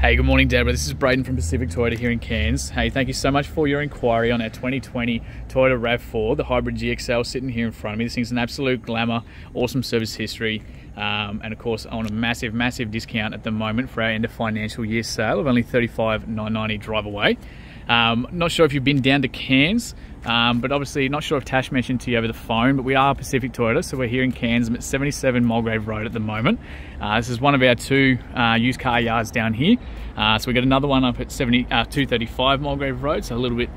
Hey, good morning, Deborah. This is Braden from Pacific Toyota here in Cairns. Hey, thank you so much for your inquiry on our 2020 Toyota RAV4, the hybrid GXL sitting here in front of me. This thing's an absolute glamour, awesome service history, and of course on a massive, massive discount at the moment for our end of financial year sale of only $35,990 drive away. Not sure if you've been down to Cairns, but obviously not sure if Tash mentioned to you over the phone, but we are Pacific Toyota, so we're here in Cairns at 77 Mulgrave Road at the moment. This is one of our two used car yards down here. So we got another one up at 235 Mulgrave Road, so a little bit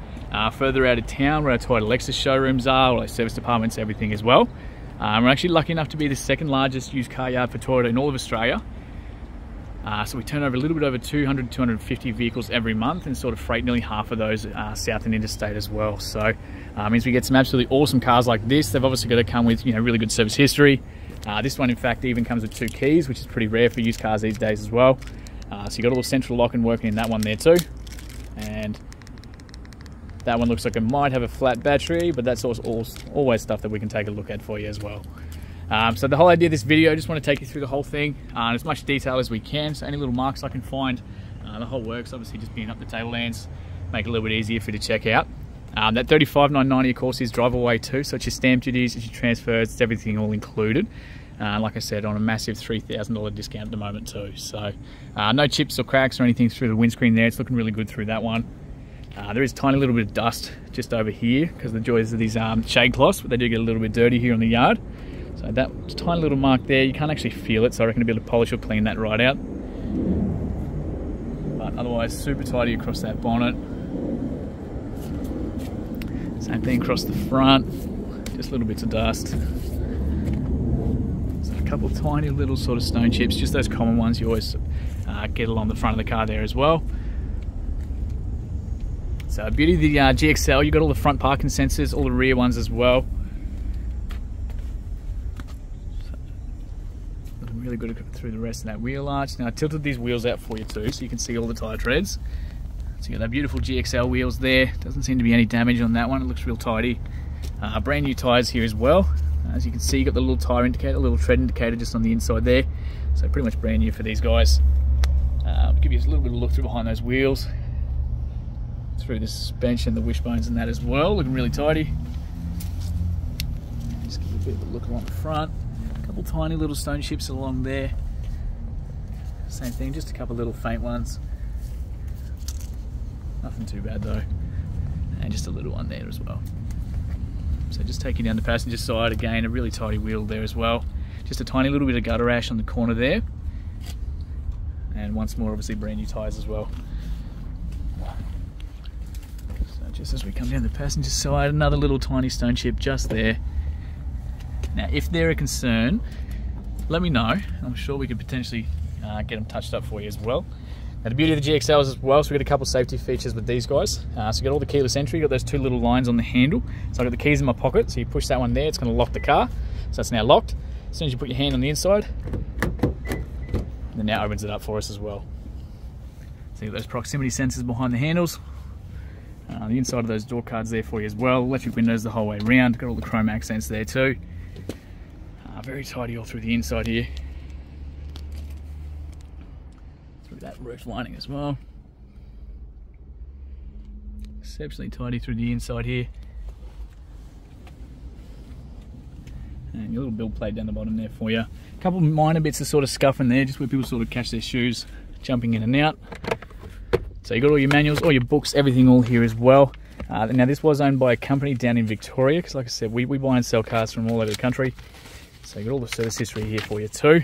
further out of town where our Toyota Lexus showrooms are, all our service departments, everything as well. We're actually lucky enough to be the second largest used car yard for Toyota in all of Australia. So we turn over a little bit over 200, 250 vehicles every month and sort of freight nearly half of those south and interstate as well. So means we get some absolutely awesome cars like this. They've obviously got to come with, really good service history. This one in fact even comes with 2 keys, which is pretty rare for used cars these days as well. So you got a little central locking working in that one there too. And that one looks like it might have a flat battery, but that's always stuff that we can take a look at for you as well. So the whole idea of this video, I just want to take you through the whole thing in as much detail as we can. So any little marks I can find, the whole works obviously just being up the tablelands, make it a little bit easier for you to check out. That $35,990 of course is drive away too, so it's your stamp duties, it's your transfers, it's everything all included. Like I said, on a massive $3,000 discount at the moment too. So no chips or cracks or anything through the windscreen there. It's looking really good through that one. There is a tiny little bit of dust just over here because of the joys of these shade cloths, but they do get a little bit dirty here on the yard. So that tiny little mark there, you can't actually feel it, so I reckon to be able to polish or clean that right out. But otherwise, super tidy across that bonnet. Same thing across the front, just little bits of dust. So a couple of tiny little sort of stone chips, just those common ones you always get along the front of the car there as well. So beauty of the GXL, you've got all the front parking sensors, all the rear ones as well. Really good through the rest of that wheel arch. Now I tilted these wheels out for you too, so you can see all the tyre treads. So you got that beautiful GXL wheels there. Doesn't seem to be any damage on that one. It looks real tidy. Brand new tyres here as well. As you can see, you got the little tyre indicator, little tread indicator just on the inside there. So pretty much brand new for these guys. Give you a little bit of a look through behind those wheels, through the suspension, the wishbones and that as well. Looking really tidy. Just give you a bit of a look along the front. Couple tiny little stone chips along there. Same thing, just a couple little faint ones. Nothing too bad though. And just a little one there as well. So just taking down the passenger side, again, a really tidy wheel there as well. Just a tiny little bit of gutter ash on the corner there. And once more, obviously brand new tyres as well. So just as we come down the passenger side, another little tiny stone chip just there. Now, if they're a concern, let me know. I'm sure we could potentially get them touched up for you as well. Now, the beauty of the GXLs as well, so we've got a couple of safety features with these guys. So you've got all the keyless entry, you've got those 2 little lines on the handle. So I've got the keys in my pocket, so you push that one there, it's going to lock the car. So that's now locked. As soon as you put your hand on the inside, it now opens it up for us as well. So you've got those proximity sensors behind the handles. The inside of those door cards there for you as well. Electric windows the whole way around. Got all the chrome accents there too. Very tidy all through the inside here. Through that roof lining as well. Exceptionally tidy through the inside here. And your little build plate down the bottom there for you. A couple of minor bits of sort of scuffing there, just where people sort of catch their shoes jumping in and out. So you've got all your manuals, all your books, everything all here as well. Now this was owned by a company down in Victoria, because like I said, we buy and sell cars from all over the country. So you got all the service history here for you too.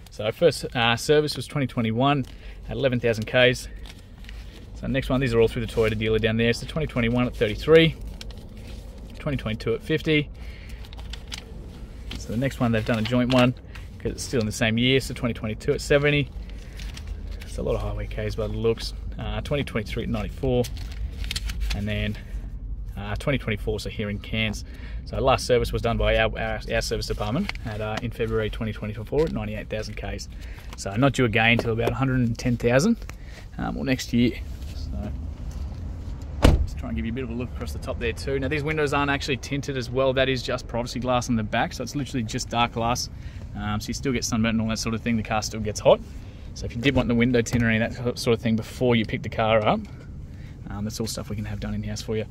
So our first service was 2021 at 11,000 Ks. So next one, these are all through the Toyota dealer down there. So 2021 at 33, 2022 at 50. So the next one, they've done a joint one because it's still in the same year. So 2022 at 70. It's a lot of highway Ks by the looks. 2023 at 94. And then 2024, so here in Cairns. So last service was done by our service department in February 2024 at 98,000 Ks. So not due again until about 110,000 or next year. So just try and give you a bit of a look across the top there too. Now these windows aren't actually tinted as well. That is just privacy glass on the back, so it's literally just dark glass. So you still get sunburn and all that sort of thing. The car still gets hot. So if you did want the window tint or any of that sort of thing before you pick the car up, that's all stuff we can have done in-house for you.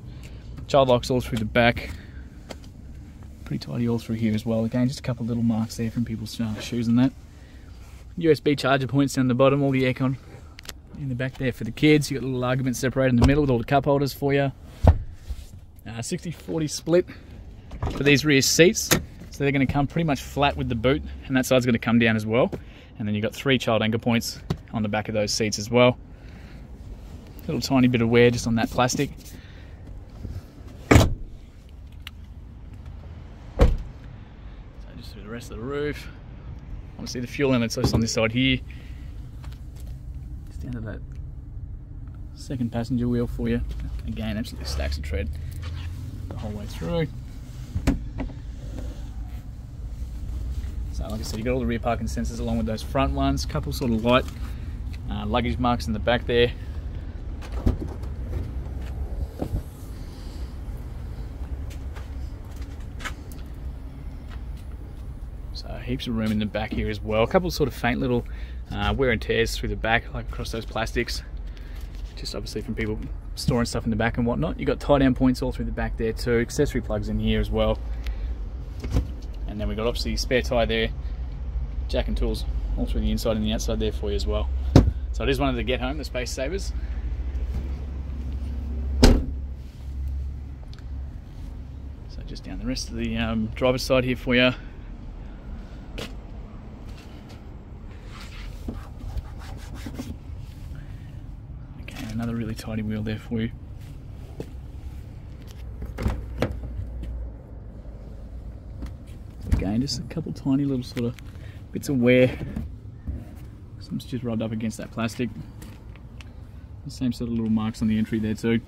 Child locks all through the back. Pretty tidy all through here as well. Again, just a couple of little marks there from people's shoes and that. USB charger points down the bottom, all the aircon in the back there for the kids. You got a little argument separator in the middle with all the cup holders for you. 60-40 split for these rear seats. So they're going to come pretty much flat with the boot, and that side's going to come down as well. And then you've got 3 child anchor points on the back of those seats as well. Little tiny bit of wear just on that plastic. So just through the rest of the roof. Obviously the fuel inlet's just on this side here. Just down to that second passenger wheel for you. Again, absolutely stacks of tread the whole way through. So like I said, you got all the rear parking sensors along with those front ones. Couple sort of light luggage marks in the back there. So heaps of room in the back here as well. A couple of sort of faint little wear and tears through the back, like across those plastics. Just obviously from people storing stuff in the back and whatnot. You've got tie down points all through the back there too. Accessory plugs in here as well. And then we've got obviously spare tyre there. Jack and tools all through the inside and the outside there for you as well. So it is one of the get home, the space savers. So just down the rest of the driver's side here for you. Okay, another really tidy wheel there for you. Again, just a couple tiny little sort of bits of wear. Some's just rubbed up against that plastic. The same sort of little marks on the entry there too.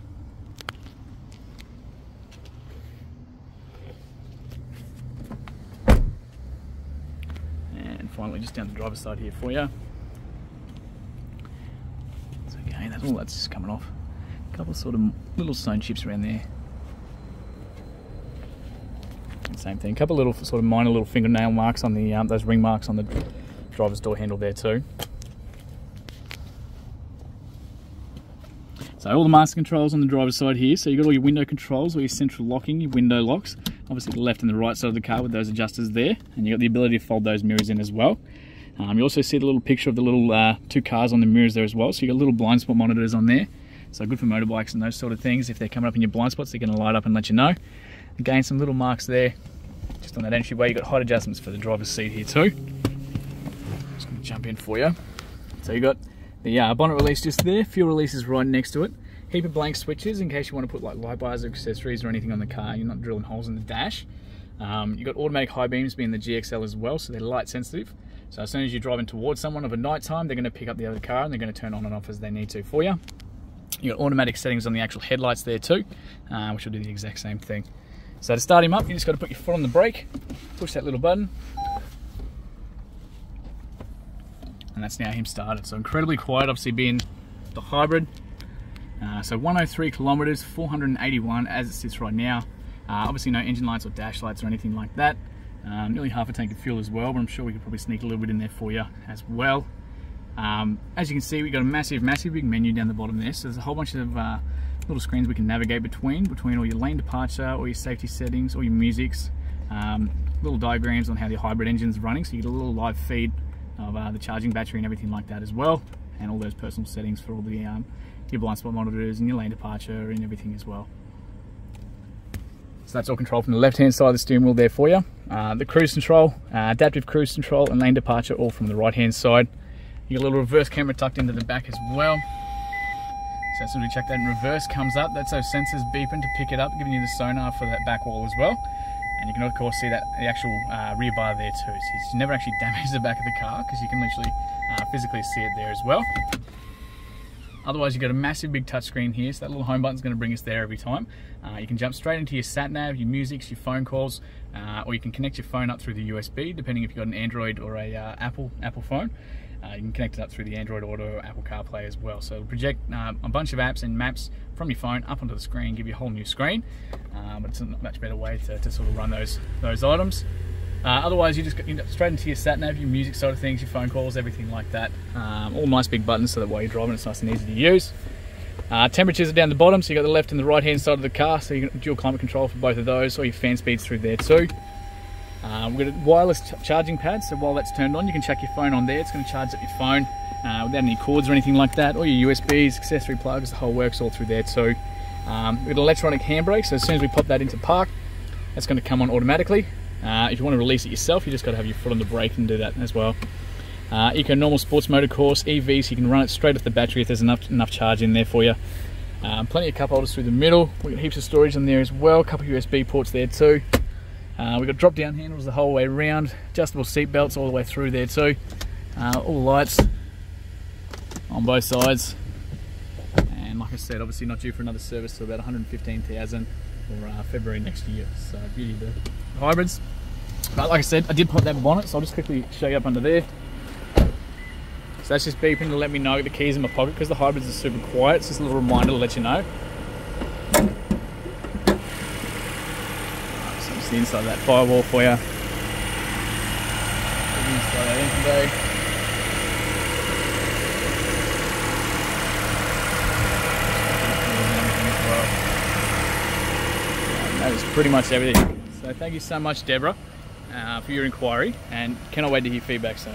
And finally just down the driver's side here for you. So again, all that's just coming off. A couple of sort of little stone chips around there. And same thing, a couple of little sort of minor little fingernail marks on the those ring marks on the driver's door handle there too. So all the master controls on the driver's side here. So you've got all your window controls, all your central locking, your window locks. Obviously the left and the right side of the car with those adjusters there. And you've got the ability to fold those mirrors in as well. You also see the little picture of the little 2 cars on the mirrors there as well. So you've got little blind spot monitors on there. So good for motorbikes and those sort of things. If they're coming up in your blind spots, they're going to light up and let you know. Again, some little marks there just on that entryway. You've got height adjustments for the driver's seat here too. Just going to jump in for you. So you've got the bonnet release just there, fuel release is right next to it. Heap of blank switches in case you want to put like light bars or accessories or anything on the car. You're not drilling holes in the dash. You've got automatic high beams being the GXL as well, so they're light sensitive. So as soon as you're driving towards someone of a night time, they're going to pick up the other car and they're going to turn on and off as they need to for you. You've got automatic settings on the actual headlights there too, which will do the exact same thing. So to start him up, you just got to put your foot on the brake, push that little button, and that's now him started. So incredibly quiet, obviously being the hybrid. So 103 kilometers, 481 as it sits right now. Obviously no engine lights or dash lights or anything like that. Nearly half a tank of fuel as well, but I'm sure we could probably sneak a little bit in there for you as well. As you can see, we've got a massive big menu down the bottom there. So there's a whole bunch of little screens we can navigate between all your lane departure, all your safety settings, all your musics, little diagrams on how the hybrid engine's running. So you get a little live feed of the charging battery and everything like that as well, and all those personal settings for all the your blind spot monitors and your lane departure and everything as well. So that's all controlled from the left hand side of the steering wheel there for you. The cruise control, adaptive cruise control and lane departure all from the right hand side. You got a little reverse camera tucked into the back as well. So as soon as we check that in reverse comes up, that's those sensors beeping to pick it up, giving you the sonar for that back wall as well. And you can of course see that the actual rear bar there too. So you never actually damage the back of the car because you can literally physically see it there as well. Otherwise, you've got a massive big touchscreen here, so that little home button's going to bring us there every time. You can jump straight into your sat nav, your music, your phone calls, or you can connect your phone up through the USB, depending if you've got an Android or a Apple phone. You can connect it up through the Android Auto or Apple CarPlay as well. So it'll project a bunch of apps and maps from your phone up onto the screen, give you a whole new screen. But it's a much better way to sort of run those items. Otherwise, you just go straight into your sat nav, your music side of things, your phone calls, everything like that. All nice big buttons, so that while you're driving, it's nice and easy to use. Temperatures are down the bottom, so you've got the left and the right hand side of the car, so you can dual climate control for both of those, or your fan speeds through there too. We've got a wireless charging pad, so while that's turned on, you can chuck your phone on there. It's going to charge up your phone without any cords or anything like that, or your USBs, accessory plugs, the whole works all through there too. We've got an electronic handbrake, so as soon as we pop that into park, that's going to come on automatically. If you want to release it yourself, you just got to have your foot on the brake and do that as well. Eco normal sports motor course, EV, so you can run it straight off the battery if there's enough charge in there for you. Plenty of cup holders through the middle. We've got heaps of storage in there as well, a couple of USB ports there too. We've got drop down handles the whole way around, adjustable seat belts all the way through there too. All lights on both sides. And like I said, obviously not due for another service till about 115,000 for February next year. So beauty of the hybrids. But like I said, I did put that bonnet, so I'll just quickly show you up under there. So that's just beeping to let me know the key's in my pocket, because the hybrids are super quiet. It's just a little reminder to let you know. So just the inside of that firewall for you. The inside of that engine bay. And that is pretty much everything. So thank you so much, Deborah, for your inquiry, and cannot wait to hear feedback soon.